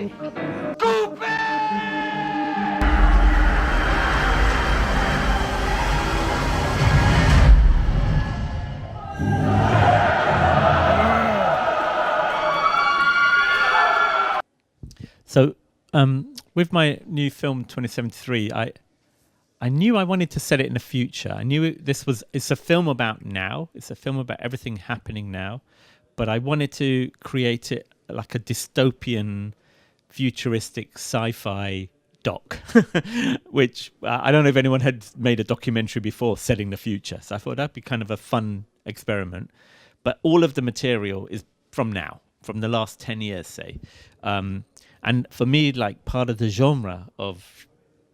So, with my new film 2073, I knew I wanted to set it in the future. I knew it's a film about now. It's a film about everything happening now. But I wanted to create it like a dystopian, futuristic sci-fi doc, which I don't know if anyone had made a documentary before setting the future. So I thought that'd be kind of a fun experiment. But all of the material is from now, from the last 10 years, say. And for me, like part of the genre of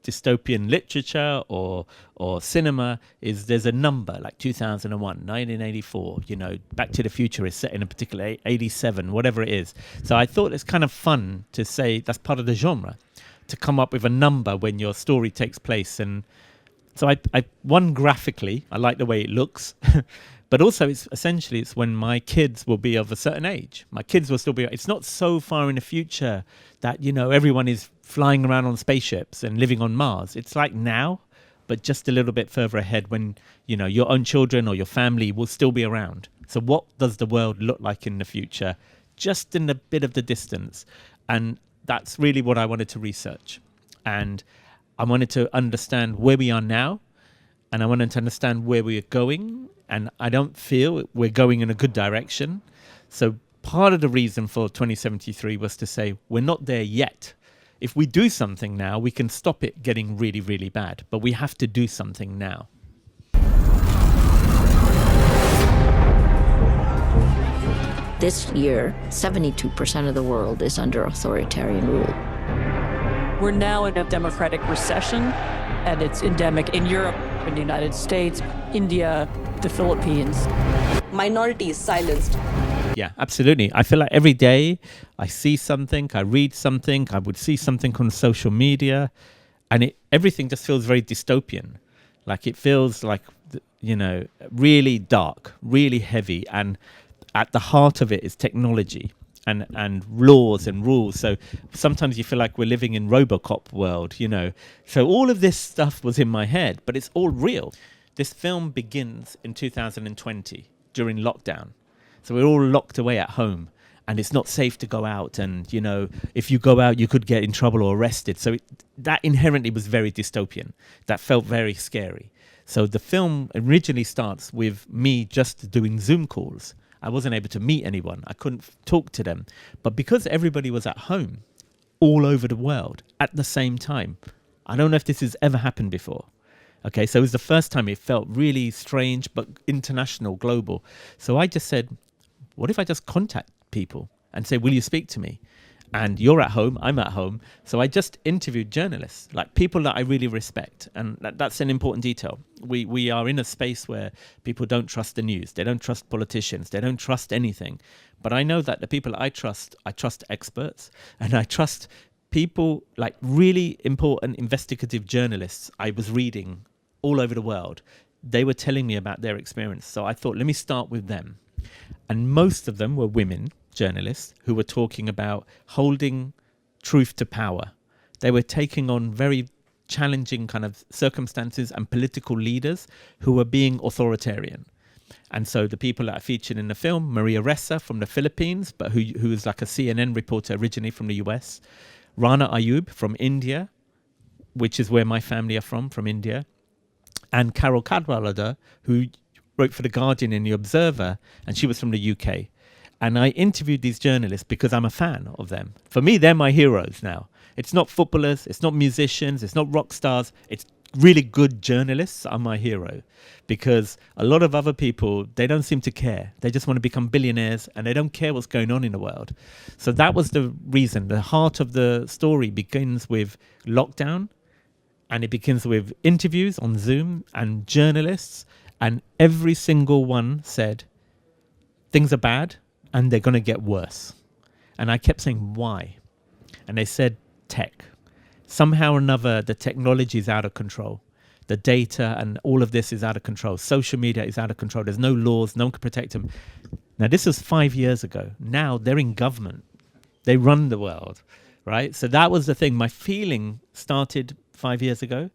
dystopian literature or cinema is there's a number like 2001, 1984, Back to the Future is set in a particular 87, whatever it is. So I thought it's kind of fun to say that's part of the genre, to come up with a number when your story takes place. And so I one, graphically, I like the way it looks, but also it's when my kids will be of a certain age. My kids will still be, it's not so far in the future that, everyone is flying around on spaceships and living on Mars. It's like now, but just a little bit further ahead when, your own children or your family will still be around. So what does the world look like in the future? Just in a bit of the distance. And that's really what I wanted to research. And I wanted to understand where we are now. And I wanted to understand where we are going. And I don't feel we're going in a good direction. So part of the reason for 2073 was to say, we're not there yet. If we do something now, we can stop it getting really, really bad. But we have to do something now. This year, 72% of the world is under authoritarian rule. We're now in a democratic recession, and it's endemic in Europe, in the United States, India, the Philippines. Minority is silenced. Yeah, absolutely. I feel like every day I see something, I read something, I would see something on social media, and everything just feels very dystopian. Like it feels like, really dark, really heavy, and at the heart of it is technology and laws and rules. So sometimes you feel like we're living in RoboCop world, So all of this stuff was in my head, but it's all real. This film begins in 2020 during lockdown. So we're all locked away at home and it's not safe to go out. And, if you go out, you could get in trouble or arrested. So that inherently was very dystopian. That felt very scary. So the film originally starts with me just doing Zoom calls. I wasn't able to meet anyone. I couldn't talk to them. But because everybody was at home all over the world at the same time, I don't know if this has ever happened before. Okay, so it was the first time it felt really strange, but international, global. So I just said, what if I just contact people and say, will you speak to me? And you're at home, I'm at home. So I just interviewed journalists, like people that I really respect. And that's an important detail. We are in a space where people don't trust the news. They don't trust politicians. They don't trust anything. But I know that the people I trust experts, and I trust people like really important investigative journalists I was reading all over the world. They were telling me about their experience. So I thought, let me start with them. And most of them were women journalists who were talking about holding truth to power. They were taking on very challenging kind of circumstances and political leaders who were being authoritarian. And so the people that are featured in the film, Maria Ressa from the Philippines, but who is like a CNN reporter originally from the US, Rana Ayub from India, which is where my family are from India, and Carol Cadwallader, who wrote for The Guardian and The Observer, and she was from the UK. And I interviewed these journalists because I'm a fan of them. For me, they're my heroes now. It's not footballers, it's not musicians, it's not rock stars, it's really good journalists are my hero. Because a lot of other people, they don't seem to care. They just want to become billionaires and they don't care what's going on in the world. So that was the reason. The heart of the story begins with lockdown, and it begins with interviews on Zoom and journalists, and every single one said, things are bad and they're going to get worse. And I kept saying, why? And they said, tech. Somehow or another, the technology is out of control. The data and all of this is out of control. Social media is out of control. There's no laws. No one can protect them. Now, this was 5 years ago. Now they're in government. They run the world. right? So that was the thing. My feeling started 5 years ago.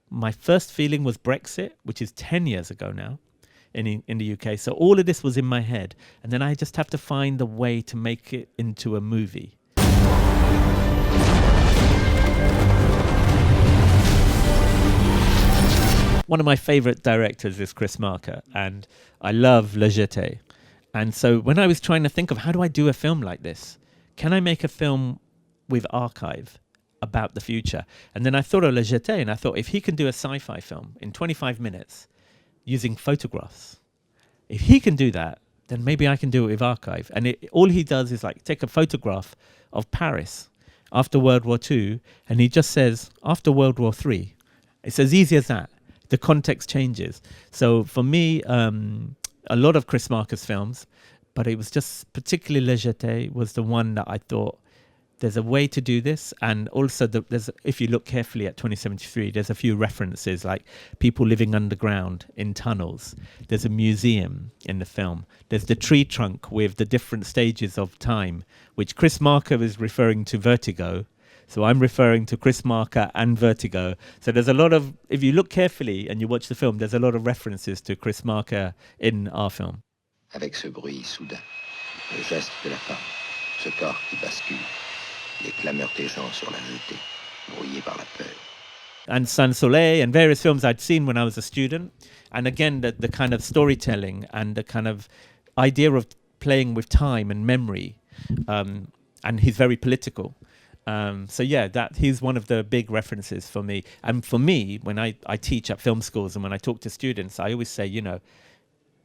My first feeling was Brexit, which is 10 years ago now in the UK. So all of this was in my head. And then I just have to find the way to make it into a movie. One of my favorite directors is chrismarker, and I love Le Jeté. And so when I was trying to think of how do I do a film like this? Can I make a film with archive about the future? And then I thought of Le Jeté, and I thought if he can do a sci-fi film in 25 minutes using photographs, if he can do that, then maybe I can do it with archive. And all he does is like take a photograph of Paris after World War II, and he just says, after World War III. It's as easy as that. The context changes. So for me, a lot of chrismarker's films, but it was just particularly Le Jeté was the one that I thought there's a way to do this. And also there's, if you look carefully at 2073, there's a few references like people living underground in tunnels. There's a museum in the film. There's the tree trunk with the different stages of time, which chrismarker is referring to vertigo. So I'm referring to chrismarker and vertigo. So there's a lot of, if you look carefully and you watch the film, there's a lot of references to chrismarker in our film. Avec ce bruit soudain, le geste de la femme, ce corps qui bascule, les clameurs des gens sur la jetée, brouillés par la peur. And Sans Soleil and various films I'd seen when I was a student. And again, the kind of storytelling and the kind of idea of playing with time and memory. And he's very political. So yeah, that he's one of the big references for me. And for me, when I teach at film schools and when I talk to students, I always say, you know,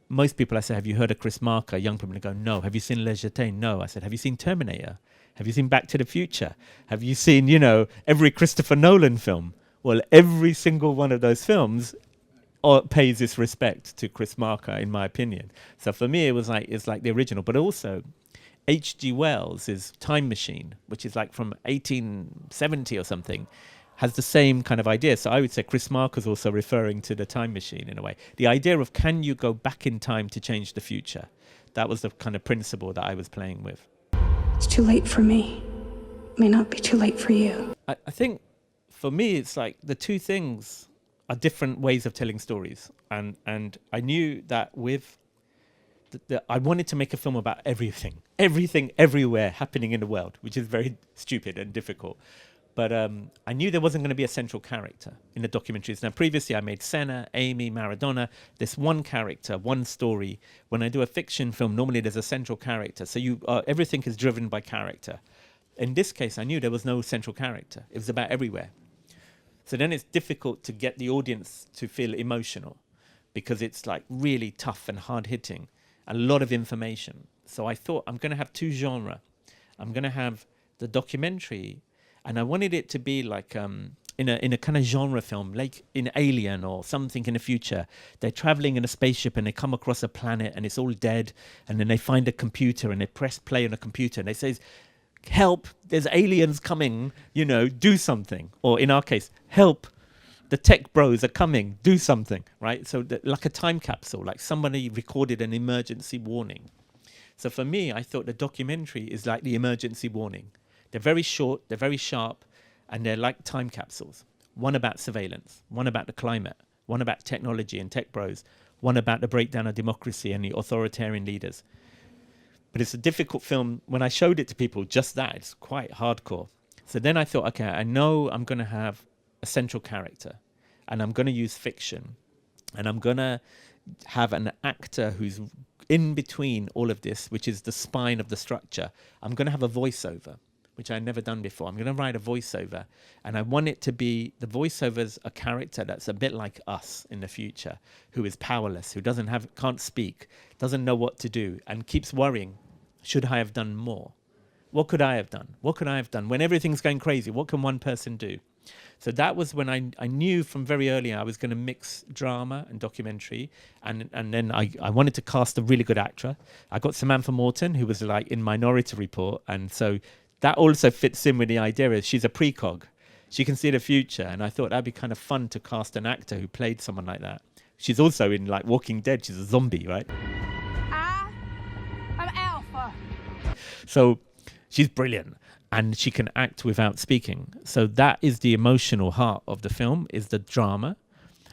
most people I say, have you heard of chrismarker? Young people go, no. Have you seen Le Jeté? No. I said, have you seen Terminator? Have you seen Back to the Future? Have you seen, you know, every Christopher Nolan film? Well, every single one of those films pays its respect to chrismarker, in my opinion. So for me, it's like the original, but also H.G. Wells' Time Machine, which is like from 1870 or something, has the same kind of idea. So I would say chrismarker's also referring to the time machine in a way. The idea of can you go back in time to change the future? That was the kind of principle that I was playing with. It's too late for me. It may not be too late for you. I think for me, it's like the two things are different ways of telling stories. And I knew that with I wanted to make a film about everything, everywhere happening in the world, which is very stupid and difficult. But I knew there wasn't going to be a central character in the documentaries. Now, previously, I made Senna, Amy, Maradona. This one character, one story. When I do a fiction film, normally there's a central character. So everything is driven by character. In this case, I knew there was no central character. It was about everywhere. So then it's difficult to get the audience to feel emotional because it's like really tough and hard-hitting. A lot of information. So I thought I'm going to have two genres. I'm going to have the documentary, and I wanted it to be like in a kind of genre film, like in Alien or something in the future. They're traveling in a spaceship and they come across a planet and it's all dead, and then they find a computer and they press play on a computer and they say, help, there's aliens coming, you know, do something. Or in our case, help, the tech bros are coming, do something, right? So like a time capsule, like somebody recorded an emergency warning. So for me, I thought the documentary is like the emergency warning. They're very short, they're very sharp, and they're like time capsules. One about surveillance, one about the climate, one about technology and tech bros, one about the breakdown of democracy and the authoritarian leaders. But it's a difficult film. When I showed it to people, just that, it's quite hardcore. So then I thought, okay, I know I'm going to have a central character, and I'm going to use fiction, and I'm going to have an actor who's in between all of this, which is the spine of the structure. I'm going to have a voiceover, which I've never done before. I'm going to write a voiceover, and I want it to be, the voiceover's a character that's a bit like us in the future, who is powerless, who can't speak, doesn't know what to do, and keeps worrying, should I have done more? What could I have done? What could I have done? When everything's going crazy, what can one person do? So that was when I knew from very early I was going to mix drama and documentary, and then I wanted to cast a really good actor. I got Samantha Morton, who was like in Minority Report, and so that also fits in with the idea is she's a precog. She can see the future, and I thought that'd be kind of fun to cast an actor who played someone like that. She's also in like Walking Dead. She's a zombie, right? I'm Alpha. So she's brilliant. and she can act without speaking. So that is the emotional heart of the film, is the drama.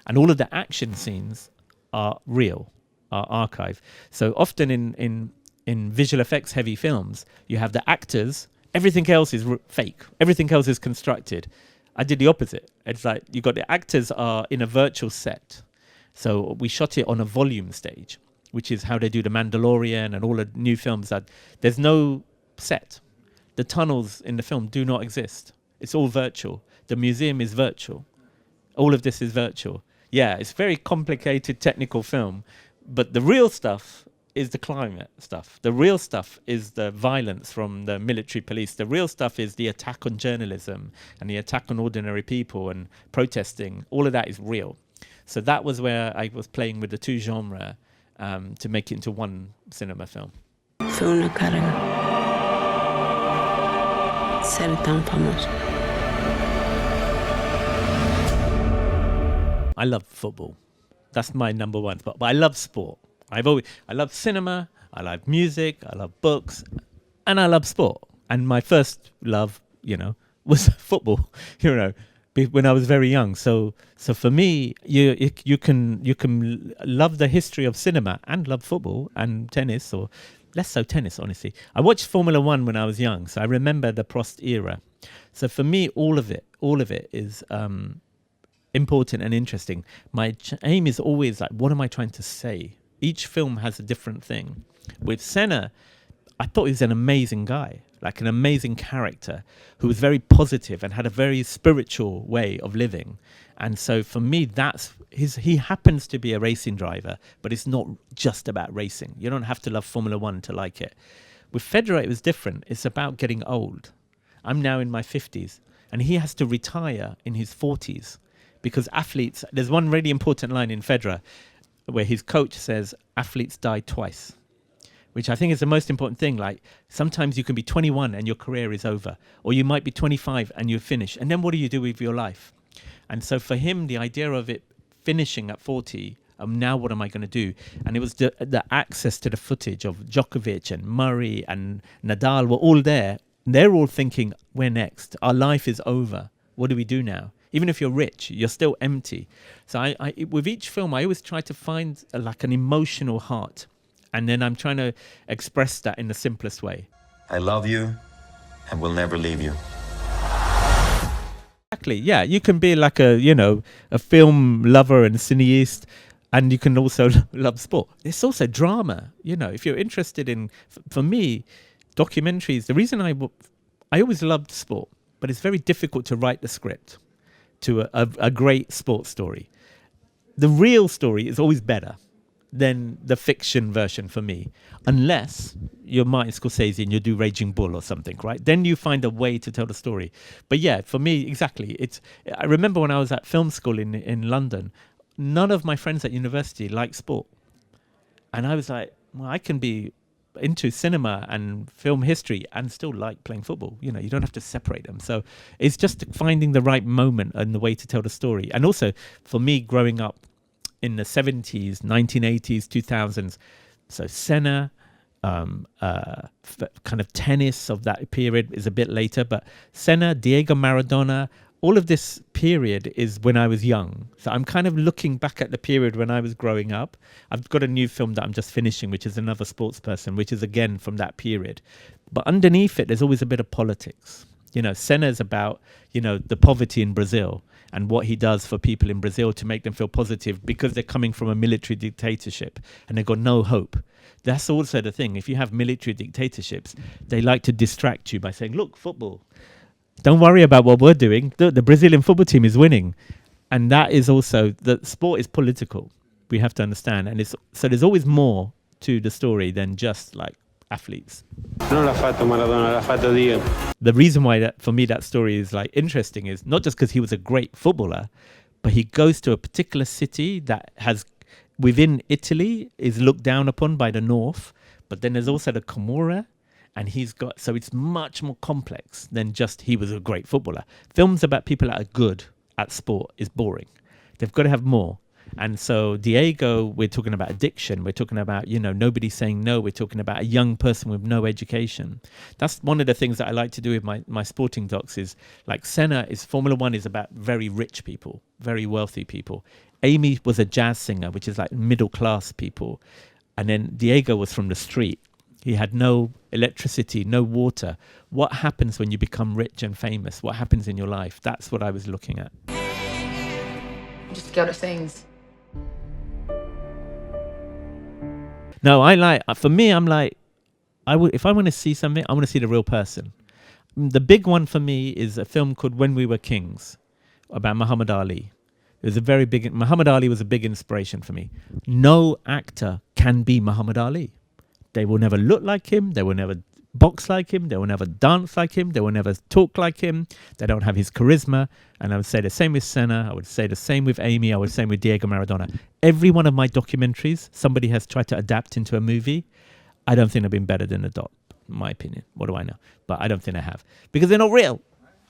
And all of the action scenes are real, are archived. So often in visual effects heavy films, you have the actors, everything else is fake, everything else is constructed. I did the opposite. It's like you got the actors are in a virtual set. So we shot it on a volume stage, which is how they do The Mandalorian and all the new films, that there's no set. The tunnels in the film do not exist. It's all virtual. The museum is virtual. All of this is virtual. Yeah, it's very complicated technical film, but the real stuff is the climate stuff. The real stuff is the violence from the military police. The real stuff is the attack on journalism and the attack on ordinary people and protesting. All of that is real. So that was where I was playing with the two genres to make it into one cinema film. Fue una carga ser tan famoso. I love football. That's my number one spot. But I love sport. I love cinema, I love music, I love books, and I love sport. And my first love, was football, when I was very young. So for me, you can love the history of cinema and love football and tennis, or less so tennis, honestly. I watched Formula One when I was young, so I remember the Prost era. So for me, all of it is important and interesting. My aim is always like, what am I trying to say? Each film has a different thing. With Senna, I thought he was an amazing guy, like an amazing character who was very positive and had a very spiritual way of living. And so for me, he happens to be a racing driver, but it's not just about racing. You don't have to love Formula One to like it. With Federer, it was different. It's about getting old. I'm now in my 50s, and he has to retire in his 40s because athletes, there's one really important line in Federer where his coach says athletes die twice, which I think is the most important thing. Like sometimes you can be 21 and your career is over, or you might be 25 and you're finished. And then what do you do with your life? And so for him, the idea of it finishing at 40, now what am I going to do? And it was the access to the footage of Djokovic and Murray and Nadal were all there. They're all thinking, we're next. Our life is over. What do we do now? Even if you're rich, you're still empty. So I with each film, I always try to find like an emotional heart. And then I'm trying to express that in the simplest way. I love you and will never leave you. Exactly. Yeah, you can be like a film lover and cineast, and you can also love sport. It's also drama. If you're interested in, for me, documentaries, the reason I always loved sport, but it's very difficult to write the script to a great sports story. The real story is always better than the fiction version for me, unless you're Martin Scorsese and you do Raging Bull or something, right? Then you find a way to tell the story. But yeah, for me, exactly. I remember when I was at film school in London, none of my friends at university liked sport. And I was like, well, I can be into cinema and film history and still like playing football. You don't have to separate them. So it's just finding the right moment and the way to tell the story. And also for me, growing up in the 70s, 1980s, 2000s, so Senna, kind of tennis of that period is a bit later, but Senna, Diego Maradona, all of this period is when I was young. So I'm kind of looking back at the period when I was growing up. I've got a new film that I'm just finishing, which is another sports person, which is again from that period. But underneath it, there's always a bit of politics. Senna's about, the poverty in Brazil and what he does for people in Brazil to make them feel positive because they're coming from a military dictatorship and they've got no hope. That's also the thing. If you have military dictatorships, they like to distract you by saying, look, football. Don't worry about what we're doing. The Brazilian football team is winning. And that is also, the sport is political. We have to understand. And so there's always more to the story than just like athletes. Non l'ha fatto Maradona, l'ha fatto Dio. The reason why for me that story is like interesting is not just because he was a great footballer, but he goes to a particular city that has, within Italy, is looked down upon by the North. But then there's also the Camorra. And so it's much more complex than just he was a great footballer. Films about people that are good at sport is boring. They've got to have more. And so Diego, we're talking about addiction. We're talking about, nobody saying no. We're talking about a young person with no education. That's one of the things that I like to do with my sporting docs is like Formula One is about very rich people, very wealthy people. Amy was a jazz singer, which is like middle class people. And then Diego was from the street. He had no electricity, no water. What happens when you become rich and famous? What happens in your life? That's what I was looking at. Just go to things. No, I'm like, if I want to see something, I want to see the real person. The big one for me is a film called When We Were Kings about Muhammad Ali. Muhammad Ali was a big inspiration for me. No actor can be Muhammad Ali. They will never look like him. They will never box like him. They will never dance like him. They will never talk like him. They don't have his charisma. And I would say the same with Senna. I would say the same with Amy. I would say with Diego Maradona. Every one of my documentaries, somebody has tried to adapt into a movie. I don't think they've been better than the doc, in my opinion. What do I know? But I don't think they have. Because they're not real,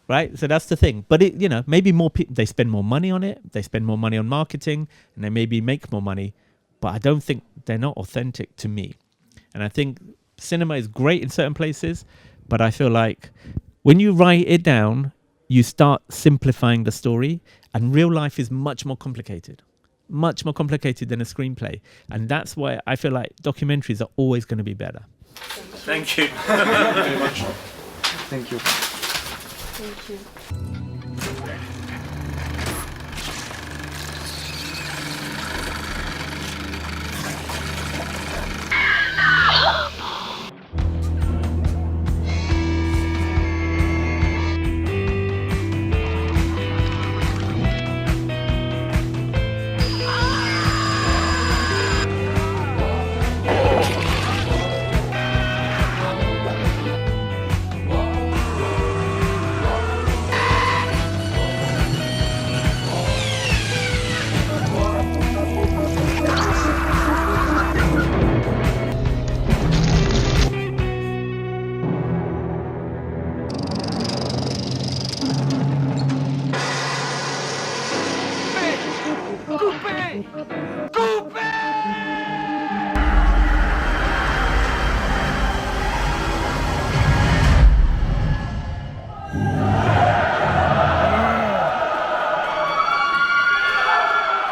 right? So that's the thing. But, maybe more people, they spend more money on it. They spend more money on marketing. And they maybe make more money. But I don't think they're not authentic to me. And I think cinema is great in certain places, but I feel like when you write it down, you start simplifying the story, and real life is much more complicated than a screenplay. And that's why I feel like documentaries are always going to be better. Thank you. Very much. Thank you. Thank you. Coupé!